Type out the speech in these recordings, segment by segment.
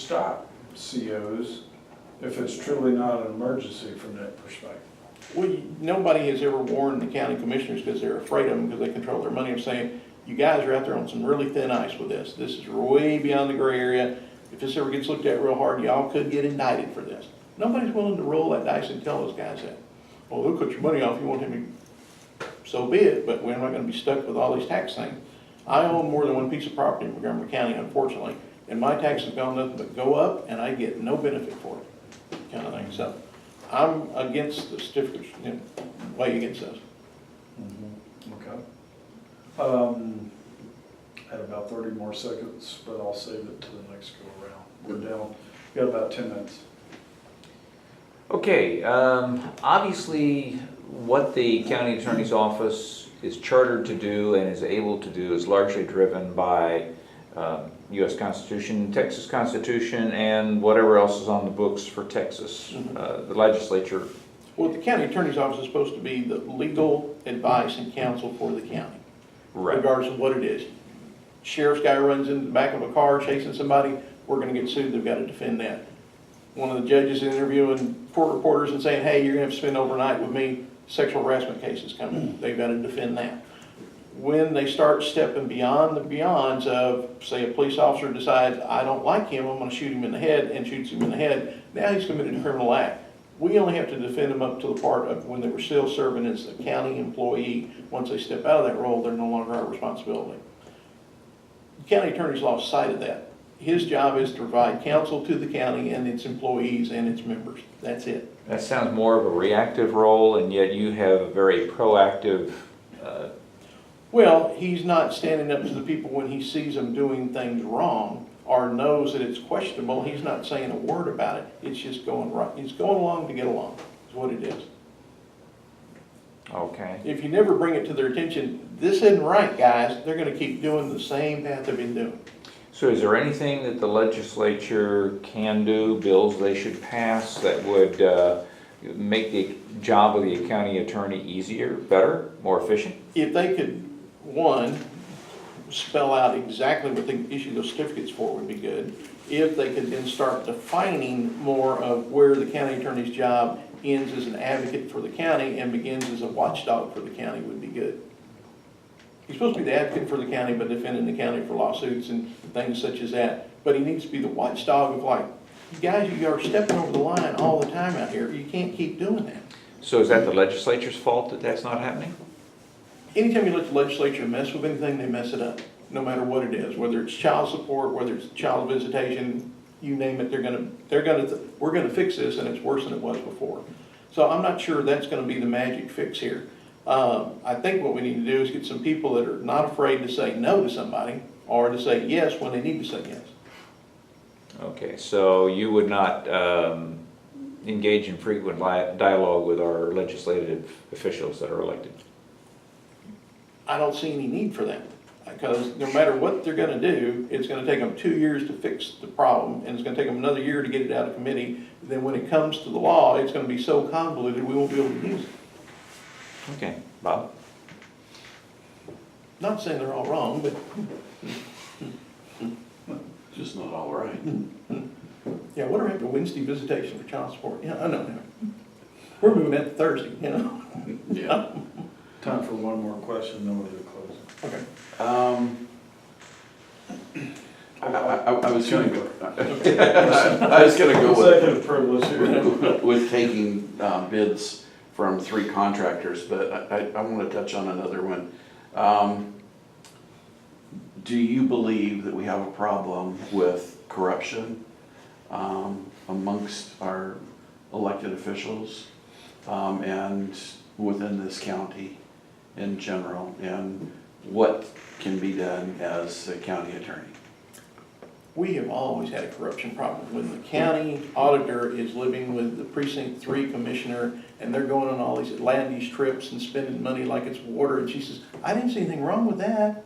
stop COs if it's truly not an emergency from that perspective? Well, nobody has ever warned the county commissioners because they're afraid of them because they control their money of saying, you guys are out there on some really thin ice with this. This is way beyond the gray area. If this ever gets looked at real hard, y'all could get indicted for this. Nobody's willing to roll that dice and tell those guys that. Well, they'll cut your money off if you want him to, so be it, but we're not gonna be stuck with all these tax things. I own more than one piece of property in Montgomery County, unfortunately, and my taxes gone nothing but go up, and I get no benefit for it, kind of thing. So I'm against the certificates, way against those. Okay. Had about 30 more seconds, but I'll save it to the next go around. We're down, got about 10 minutes. Okay, obviously, what the county attorney's office is chartered to do and is able to do is largely driven by U.S. Constitution, Texas Constitution, and whatever else is on the books for Texas. The legislature. Well, the county attorney's office is supposed to be the legal advice and counsel for the county, regardless of what it is. Sheriff's guy runs in the back of a car chasing somebody, we're gonna get sued, they've got to defend that. One of the judges interviewing court reporters and saying, hey, you're gonna have to spend overnight with me, sexual harassment cases coming, they've got to defend that. When they start stepping beyond the beyonds of, say, a police officer decides, I don't like him, I'm gonna shoot him in the head, and shoots him in the head, now he's committed a criminal act. We only have to defend them up to the part of when they were still serving as a county employee. Once they step out of that role, they're no longer our responsibility. The county attorney's lost sight of that. His job is to provide counsel to the county and its employees and its members. That's it. That sounds more of a reactive role, and yet you have a very proactive. Well, he's not standing up to the people when he sees them doing things wrong or knows that it's questionable. He's not saying a word about it. It's just going right. He's going along to get along, is what it is. Okay. If you never bring it to their attention, this isn't right, guys, they're gonna keep doing the same path they've been doing. So is there anything that the legislature can do, bills they should pass that would make the job of the county attorney easier, better, more efficient? If they could, one, spell out exactly what they issue those certificates for would be good. If they could then start defining more of where the county attorney's job ends as an advocate for the county and begins as a watchdog for the county would be good. He's supposed to be the advocate for the county by defending the county for lawsuits and things such as that. But he needs to be the watchdog of like, you guys, you are stepping over the line all the time out here. You can't keep doing that. So is that the legislature's fault that that's not happening? Anytime you let the legislature mess with anything, they mess it up, no matter what it is. Whether it's child support, whether it's child visitation, you name it, we're gonna fix this and it's worse than it was before. So I'm not sure that's gonna be the magic fix here. I think what we need to do is get some people that are not afraid to say no to somebody or to say yes when they need to say yes. Okay, so you would not engage in frequent dialogue with our legislative officials that are elected? I don't see any need for that, because no matter what they're gonna do, it's gonna take them 2 years to fix the problem, and it's gonna take them another year to get it out of committee. Then when it comes to the law, it's gonna be so convoluted, we won't be able to use it. Okay, Bob? Not saying they're all wrong, but Just not all right. yeah, whatever happened to Wednesday visitation for child support? Yeah, I know. We're moving that to Thursday, you know? Yeah. Time for one more question, then we'll do closing. Okay. I was gonna go. I was gonna go Executive privilege here. with taking bids from 3 contractors, but I want to touch on another one. Do you believe that we have a problem with corruption amongst our elected officials and within this county in general? And what can be done as a county attorney? We have always had a corruption problem. When the county auditor is living with the precinct 3 commissioner and they're going on all these Atlantis trips and spending money like it's water, and she says, I didn't see anything wrong with that.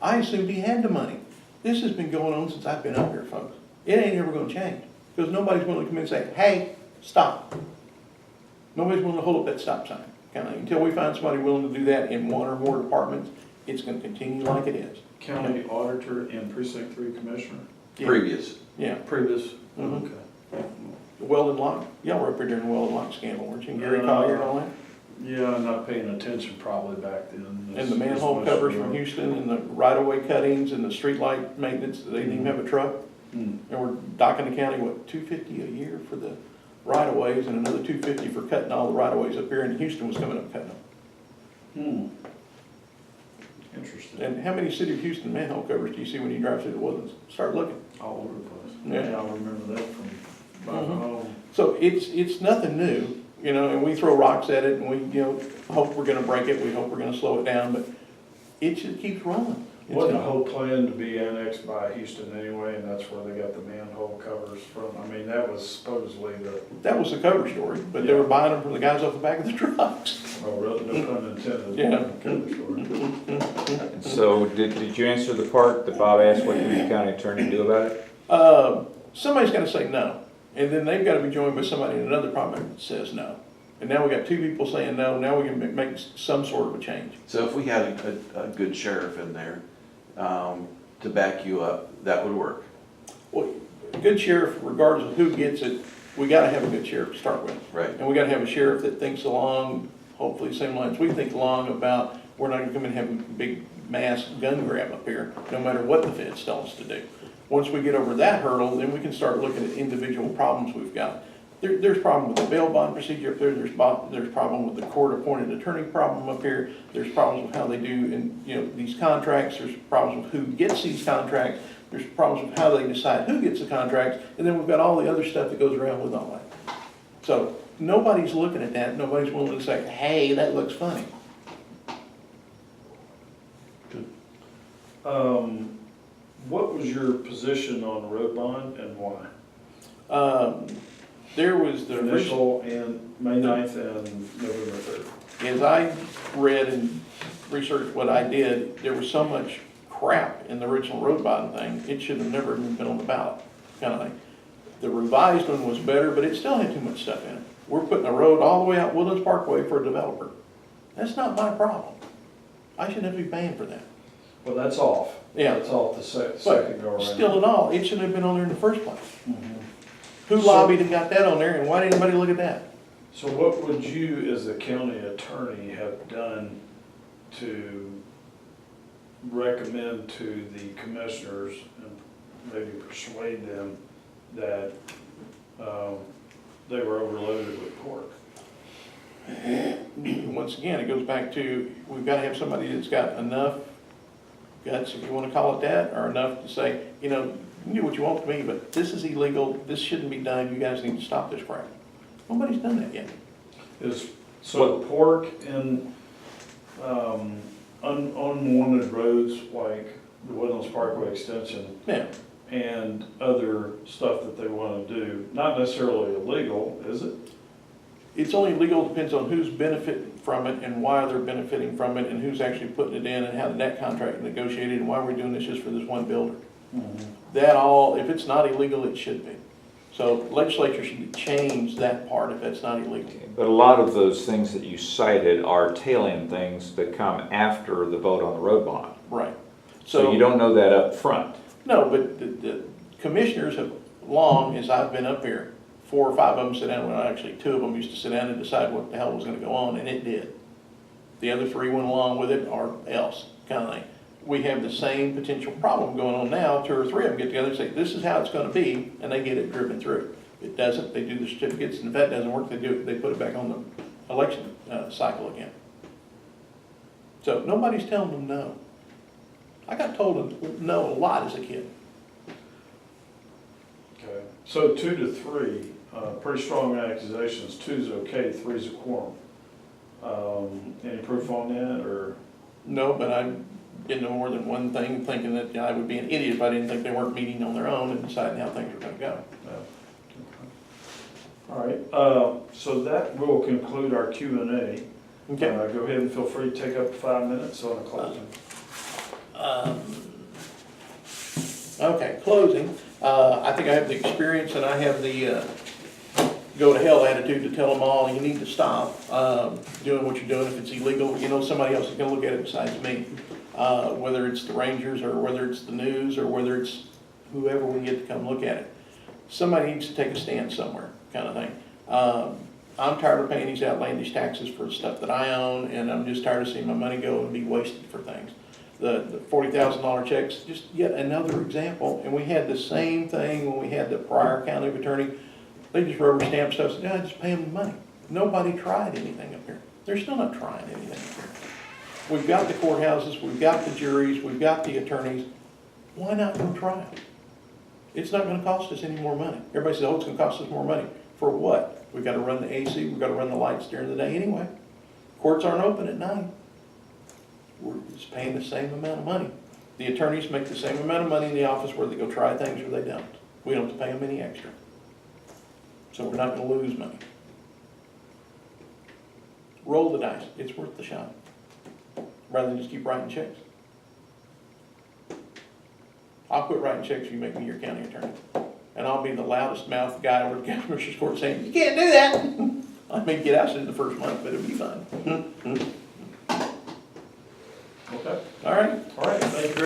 I assumed he had the money. This has been going on since I've been up here, folks. It ain't ever gonna change, because nobody's willing to come in and say, hey, stop. Nobody's willing to hold up that stop sign. Kind of, until we find somebody willing to do that in 1 or more departments, it's gonna continue like it is. County auditor and precinct 3 commissioner. Yeah. Previous. Yeah. Previous? Mhm. Okay. Weldon Lock, y'all were up there during the Weldon Lock scandal, weren't you? And Gary Yeah. Collier and all that? Yeah, I'm not paying attention probably back then. And the manhole covers from Houston and the right-of-way cuttings and the street light maintenance, they didn't even have a truck. Hmm. And we're docking the county, what, $250 a year for the right-of-ways and another $250 for cutting all the right-of-ways up here, and Houston was coming up cutting them. Interesting. And how many City of Houston manhole covers do you see when you drive through the Woodlands? Start looking. All over the place. Yeah. I remember that from back Mhm. home. So it's nothing new, you know, and we throw rocks at it and we, you know, hope we're gonna break it, we hope we're gonna slow it down, but it just keeps rolling. It's Wasn't the gonna- whole plan to be annexed by Houston anyway, and that's where they got the manhole covers from? I mean, that was supposedly the, That was the cover story, but they were buying them from the guys off the back of the trucks. oh, really, no pun intended. Yeah. Cover story. And so did you answer the part that Bob asked, what can the county attorney do about it? Somebody's gotta say no, and then they've gotta be joined by somebody in another department that says no. And now we got two people saying no, now we can make some sort of a change. So if we had a good sheriff in there, to back you up, that would work. Well, a good sheriff, regardless of who gets it, we gotta have a good sheriff to start with. Right. And we gotta have a sheriff that thinks along, hopefully the same lines we think along about, we're not gonna come in and have a big mass gun grab up here, no matter what the feds tell us to do. Once we get over that hurdle, then we can start looking at individual problems we've got. There's problem with the bail bond procedure up there, there's problem with the court-appointed attorney problem up here, there's problems with how they do in, you know, these contracts, there's problems with who gets these contracts, there's problems with how they decide who gets the contracts, and then we've got all the other stuff that goes around with all that. So, nobody's looking at that, nobody's willing to say, hey, that looks funny. What was your position on road bond and why? There was The the initial and May 9th and November 3rd. as I read and researched what I did, there was so much crap in the original road bond thing, it should have never even been on the ballot, kind of thing. The revised one was better, but it still had too much stuff in it. We're putting a road all the way out Woodlands Parkway for a developer. That's not my problem. I shouldn't have to be paying for that. Well, that's off. Yeah. That's off the second go But around. still at all, it shouldn't have been on there in the first place. Mhm. Who So- lobbied and got that on there, and why didn't anybody look at that? So what would you, as the county attorney, have done to recommend to the commissioners and maybe persuade them that they were overloaded with court? Once again, it goes back to, we've got to have somebody that's got enough guts, if you want to call it that, or enough to say, you know, you can do what you want to me, but this is illegal, this shouldn't be done, you guys need to stop this crap. Nobody's done that yet. So pork and unwanted roads like the Woodlands Parkway extension Now, and other stuff that they want to do, not necessarily illegal, is it? it's only legal, depends on who's benefiting from it and why they're benefiting from it and who's actually putting it in and how that contract negotiated and why we're doing this just for this one builder. That all, if it's not illegal, it should be. So legislature should change that part if that's not illegal. But a lot of those things that you cited are tail-end things that come after the vote on the road bond. Right. So you don't know that up front. No, but the commissioners have, long as I've been up here, 4 or 5 of them sit down, well, actually 2 of them used to sit down and decide what the hell was gonna go on, and it did. The other 3 went along with it, or else, kind of thing. We have the same potential problem going on now, 2 or 3 of them get together and say, this is how it's gonna be, and they get it driven through. If it doesn't, they do the certificates, and if that doesn't work, they put it back on the election cycle again. So nobody's telling them no. I got told no a lot as a kid. Okay, so 2 to 3, pretty strong accusations, 2's okay, 3's a quorum. Any proof on that, or? No, but I'm getting to more than one thing, thinking that, you know, I would be an idiot if I didn't think they weren't meeting on their own and deciding how things were gonna go. All right, so that will conclude our Q&A. Okay. Go ahead and feel free to take up 5 minutes on the closing. Okay, closing. I think I have the experience and I have the go to hell attitude to tell them all, you need to stop doing what you're doing. If it's illegal, you know, somebody else is gonna look at it besides me. Whether it's the Rangers or whether it's the news or whether it's whoever we get to come look at it. somebody needs to take a stand somewhere, kind of thing. I'm tired of paying these outlandish taxes for stuff that I own, and I'm just tired of seeing my money go and be wasted for things. The $40,000 checks, just yet another example, and we had the same thing when we had the prior county attorney. They just rubber stamp stuff, said, yeah, just pay them the money. Nobody tried anything up here. They're still not trying anything up here. We've got the courthouses, we've got the juries, we've got the attorneys. Why not go try it? It's not gonna cost us any more money. Everybody says, oh, it's gonna cost us more money. For what? We've gotta run the AC, we've gotta run the lights during the day anyway. Courts aren't open at night. We're just paying the same amount of money. The attorneys make the same amount of money in the office whether they go try things or they don't. We don't have to pay them any extra. So we're not gonna lose money. Roll the dice, it's worth the shot. Rather than just keep writing checks. I'll quit writing checks if you make me your county attorney. And I'll be the loudest mouthed guy over at the Commissioner's Court saying, you can't do that. I may get ousted in the first month, but it'll be fun. Okay, All right? all right, thank you very